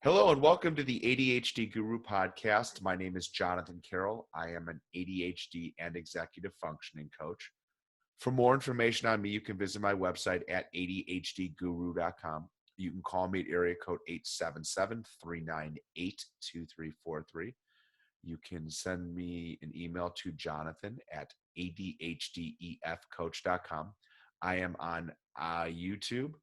Hello and welcome to the ADHD Guru podcast. My name is Jonathan Carroll. I am an ADHD and executive functioning coach. For more information on me, you can visit my website at adhdguru.com. You can call me at area code 877-398-2343. You can send me an email to Jonathan at adhdefcoach.com. I am on YouTube,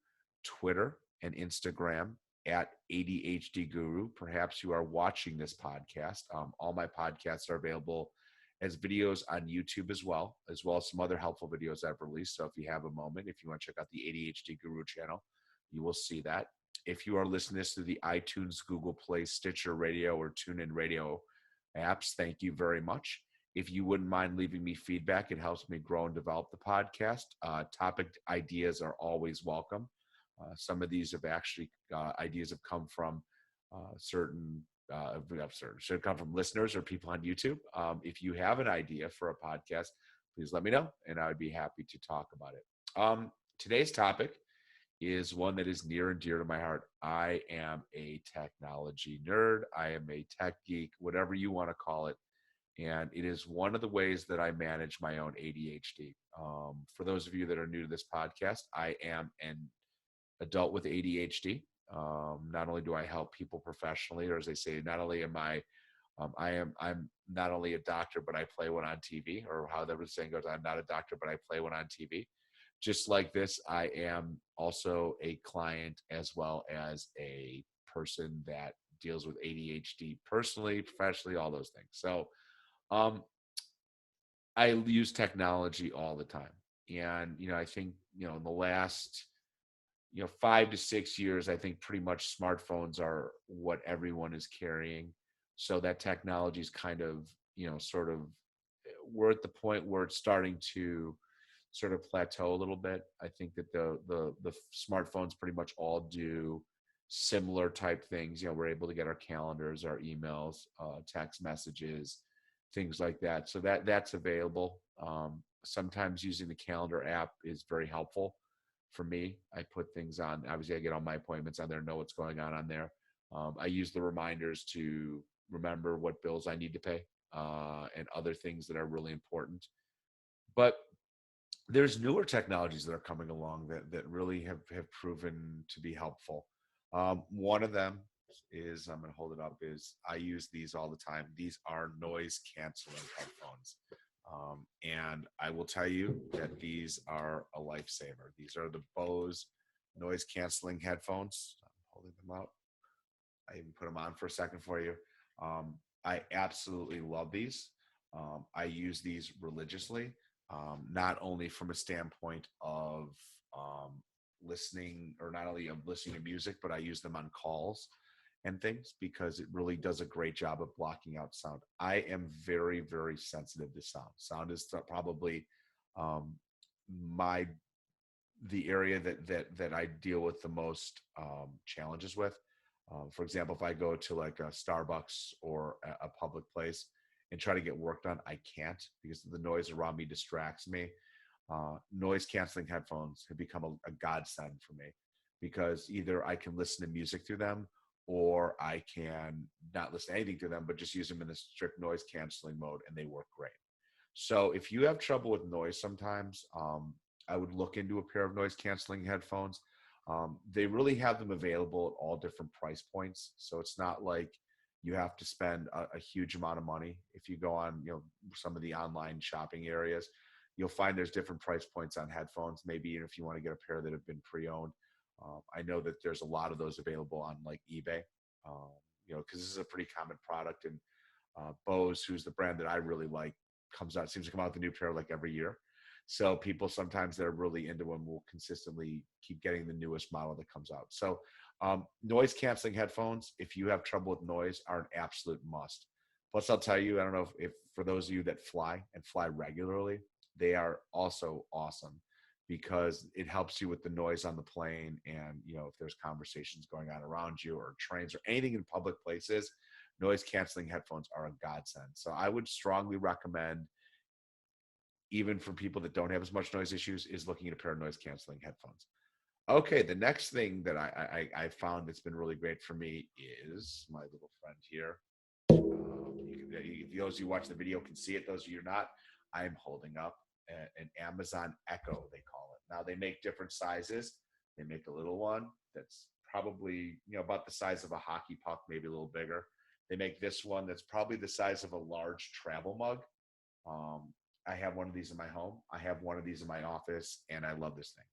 Twitter, and Instagram at ADHD Guru. Perhaps you are watching this podcast. All my podcasts are available as videos on YouTube as well as some other helpful videos I've released. So if you have a moment, if you want to check out the ADHD Guru channel, you will see that. If you are listening to this through the iTunes, Google Play, Stitcher Radio, or TuneIn Radio apps, thank you very much. If you wouldn't mind leaving me feedback, it helps me grow and develop the podcast. Topic ideas are always welcome. Some of these have actually ideas have come from certain should come from listeners or people on YouTube. If you have an idea for a podcast, please let me know, and I would be happy to talk about it. Today's topic is one that is near and dear to my heart. I am a technology nerd. I am a tech geek, whatever you want to call it. And it is one of the ways that I manage my own ADHD. For those of you that are new to this podcast, I am an adult with ADHD. Not only do I help people professionally, or as they say, not only am I'm not only a doctor, but I play one on TV, or how the saying goes, I'm not a doctor, but I play one on TV. Just like this, I am also a client as well as a person that deals with ADHD personally, professionally, all those things. So um, I use technology all the time. And, I think, in the last 5 to 6 years, I think pretty much smartphones are what everyone is carrying. So that technology is kind of, sort of, we're at the point where it's starting to sort of plateau a little bit. I think that the smartphones pretty much all do similar type things. We're able to get our calendars, our emails, text messages, things like that. So that's available. Sometimes using the calendar app is very helpful for me. I put things on. Obviously, I get all my appointments on there, know what's going on there. I use the reminders to remember what bills I need to pay and other things that are really important. But there's newer technologies that are coming along that really have proven to be helpful. One of them is, I'm going to hold it up, is I use these all the time. These are noise canceling headphones. And I will tell you that these are a lifesaver. These are the Bose noise canceling headphones. I'm holding them out. I even put them on for a second for you. I absolutely love these. I use these religiously, not only from a standpoint of listening, or not only of listening to music, but I use them on calls and things because it really does a great job of blocking out sound. I am very, very sensitive to sound. Sound is probably um, my the area that I deal with the most challenges with. For example, if I go to like a Starbucks or a public place and try to get work done, I can't because the noise around me distracts me. Noise canceling headphones have become a godsend for me because either I can listen to music through them or I can not listen to anything through them, but just use them in the strict noise canceling mode, and they work great. So if you have trouble with noise sometimes, I would look into a pair of noise canceling headphones. They really have them available at all different price points. So it's not like you have to spend a huge amount of money. If you go on, some of the online shopping areas, you'll find there's different price points on headphones. Maybe even if you want to get a pair that have been pre-owned. I know that there's a lot of those available on like eBay, because this is a pretty common product. And Bose, who's the brand that I really like, seems to come out with a new pair like every year. So people sometimes that are really into them will consistently keep getting the newest model that comes out. So noise canceling headphones, if you have trouble with noise, are an absolute must. Plus, I'll tell you, I don't know if for those of you that fly and fly regularly, they are also awesome because it helps you with the noise on the plane. And, if there's conversations going on around you or trains or anything in public places, noise canceling headphones are a godsend. So I would strongly recommend, even for people that don't have as much noise issues, is looking at a pair of noise canceling headphones. Okay, the next thing that I found that's been really great for me is my little friend here. Those who watch the video can see it. Those of you not, I'm holding up an Amazon Echo, they call it. Now they make different sizes. They make a little one that's probably about the size of a hockey puck, maybe a little bigger. They make this one that's probably the size of a large travel mug. Um, I have one of these in my home. I have one of these in my office, and I love this thing.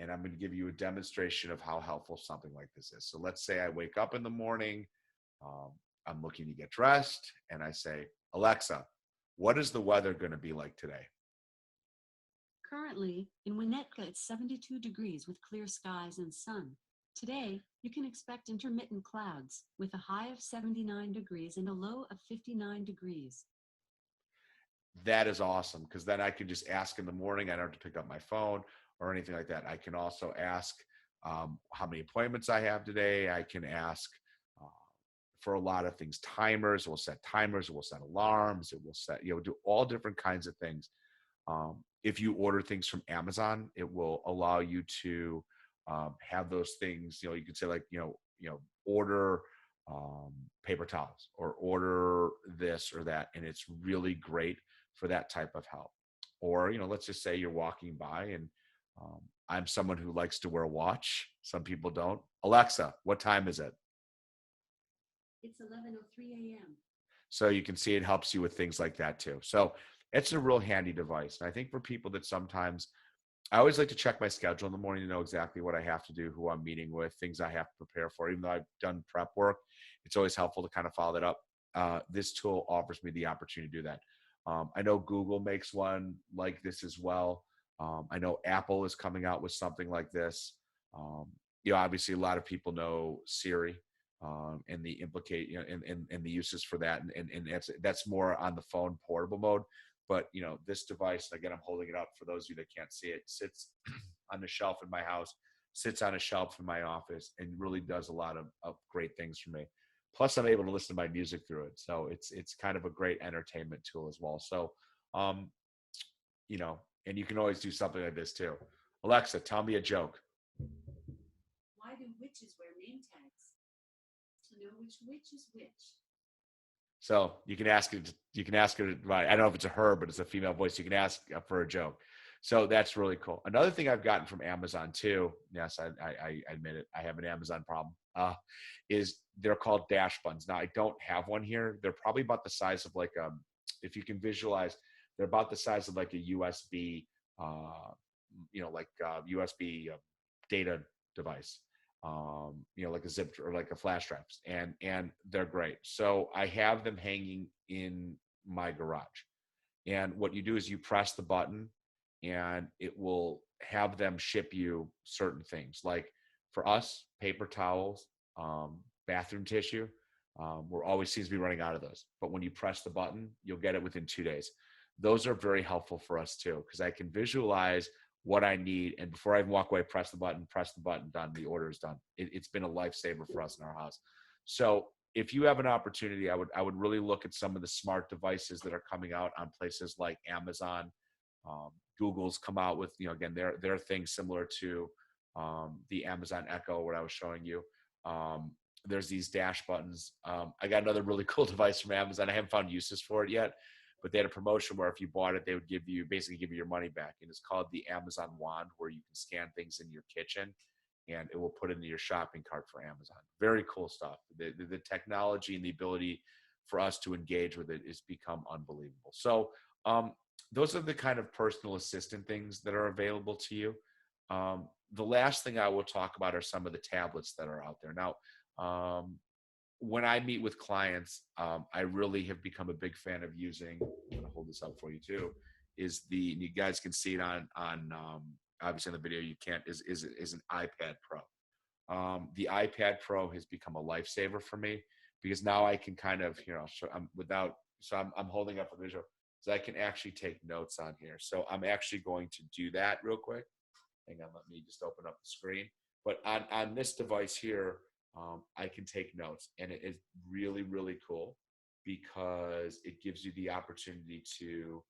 And I'm going to give you a demonstration of how helpful something like this is. So let's say I wake up in the morning, um, I'm looking to get dressed, and I say, Alexa, what is the weather going to be like today? Currently, in Winnetka, it's 72 degrees with clear skies and sun. Today, you can expect intermittent clouds with a high of 79 degrees and a low of 59 degrees. That is awesome because then I can just ask in the morning. I don't have to pick up my phone or anything like that. I can also ask how many appointments I have today. I can ask uh, for a lot of things, timers. It will set timers. It will set alarms. It will set, do all different kinds of things. If you order things from Amazon, it will allow you to have those things. You can say like, order paper towels or order this or that, and it's really great for that type of help. Or let's just say you're walking by, and I'm someone who likes to wear a watch. Some people don't. Alexa, what time is it? It's 11:03 a.m. So you can see it helps you with things like that too. So it's a real handy device. And I think for people that sometimes, I always like to check my schedule in the morning to know exactly what I have to do, who I'm meeting with, things I have to prepare for. Even though I've done prep work, it's always helpful to kind of follow that up. This tool offers me the opportunity to do that. I know Google makes one like this as well. I know Apple is coming out with something like this. Um, obviously, a lot of people know Siri and the implicate, and the uses for that, and that's more on the phone portable mode. But this device, again, I'm holding it up for those of you that can't see it, sits on the shelf in my house, sits on a shelf in my office, and really does a lot of great things for me. Plus, I'm able to listen to my music through it, so it's kind of a great entertainment tool as well. So, um, and you can always do something like this too. Alexa, tell me a joke. Why do witches wear name tags? To know which witch is which. So you can ask it. You can ask it. I don't know if it's a her, but it's a female voice. You can ask for a joke. So that's really cool. Another thing I've gotten from Amazon too. Yes, I admit it. I have an Amazon problem. Is they're called dash buttons. Now I don't have one here. They're probably about the size of like if you can visualize, they're about the size of like a USB, USB data device, like a zip or like a flash drives, and they're great. So I have them hanging in my garage, and what you do is you press the button, and it will have them ship you certain things. Like for us, paper towels, bathroom tissue. We're always seems to be running out of those, but when you press the button, you'll get it within 2 days. Those are very helpful for us too, because I can visualize what I need, and before I even walk away, press the button, done. The order is done. It's been a lifesaver for us in our house. So if you have an opportunity, I would really look at some of the smart devices that are coming out on places like Amazon. Um, Google's come out with again their things similar to the Amazon Echo, what I was showing you. Um, there's these dash buttons. I got another really cool device from Amazon. I haven't found uses for it yet, but they had a promotion where if you bought it, they would basically give you your money back. And it's called the Amazon Wand, where you can scan things in your kitchen and it will put it into your shopping cart for Amazon. Very cool stuff. The technology and the ability for us to engage with it has become unbelievable. So those are the kind of personal assistant things that are available to you. The last thing I will talk about are some of the tablets that are out there. Now, when I meet with clients, I really have become a big fan of using. I'm gonna hold this up for you too. You guys can see it on obviously in the video you can't is an iPad Pro. The iPad Pro has become a lifesaver for me because now I can kind of I'm holding up a visual so I can actually take notes on here. So I'm actually going to do that real quick. Hang on, let me just open up the screen. But on this device here, I can take notes, and it is really, really cool because it gives you the opportunity to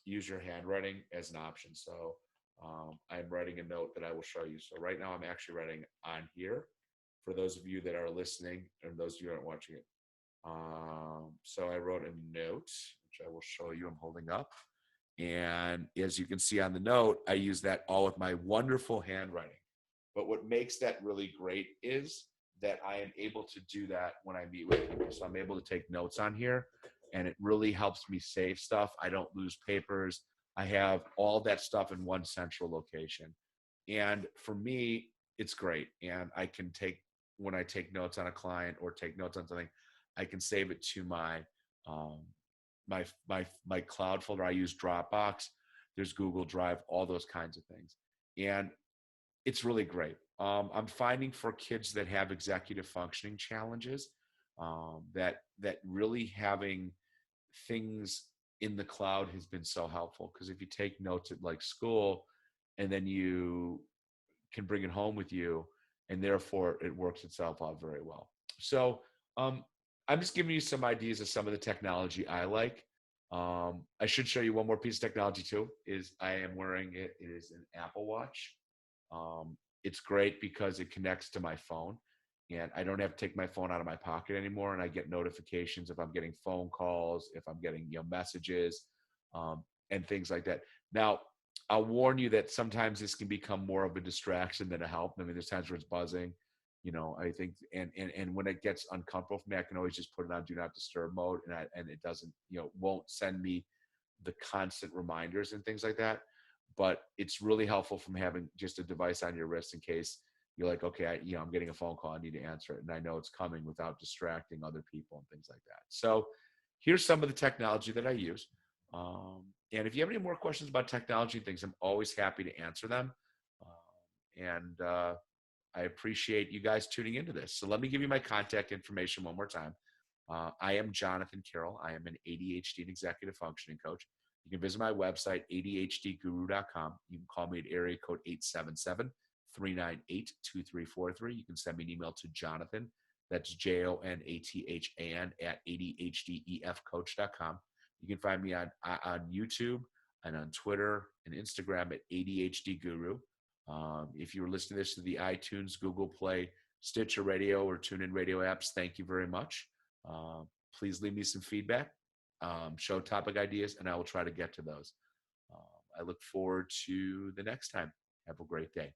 use your handwriting as an option. So I'm writing a note that I will show you. So right now I'm actually writing on here for those of you that are listening and those of you that aren't watching it. So I wrote a note, which I will show you. I'm holding up. And as you can see on the note, I use that all with my wonderful handwriting. But what makes that really great is that I am able to do that when I meet with people. So I'm able to take notes on here, and it really helps me save stuff. I don't lose papers. I have all that stuff in one central location. And for me, it's great. And I can take, when I take notes on a client or take notes on something, I can save it to um, my cloud folder. I use Dropbox. There's Google Drive, all those kinds of things. And it's really great. I'm finding for kids that have executive functioning challenges, that really having things in the cloud has been so helpful. Because if you take notes at like school, and then you can bring it home with you, and therefore it works itself out very well. So um, I'm just giving you some ideas of some of the technology I like. I should show you one more piece of technology too. Is I am wearing it. It is an Apple Watch. It's great because it connects to my phone, and I don't have to take my phone out of my pocket anymore. And I get notifications if I'm getting phone calls, if I'm getting messages, and things like that. Now, I'll warn you that sometimes this can become more of a distraction than a help. I mean, there's times where it's buzzing, I think, and when it gets uncomfortable for me, I can always just put it on do not disturb mode, and it doesn't, won't send me the constant reminders and things like that. But it's really helpful from having just a device on your wrist in case you're like, okay, I'm getting a phone call, I need to answer it, and I know it's coming without distracting other people and things like that. So here's some of the technology that I use. And if you have any more questions about technology and things, I'm always happy to answer them. And I appreciate you guys tuning into this. So let me give you my contact information one more time. I am Jonathan Carroll. I am an ADHD and executive functioning coach. You can visit my website, adhdguru.com. You can call me at area code 877-398-2343. You can send me an email to Jonathan, that's JONATHAN at ADHDEFcoach.com. You can find me on YouTube and on Twitter and Instagram at ADHD Guru. If you were listening to this to the iTunes, Google Play, Stitcher Radio, or TuneIn Radio apps, thank you very much. Please leave me some feedback, show topic ideas, and I will try to get to those. I look forward to the next time. Have a great day.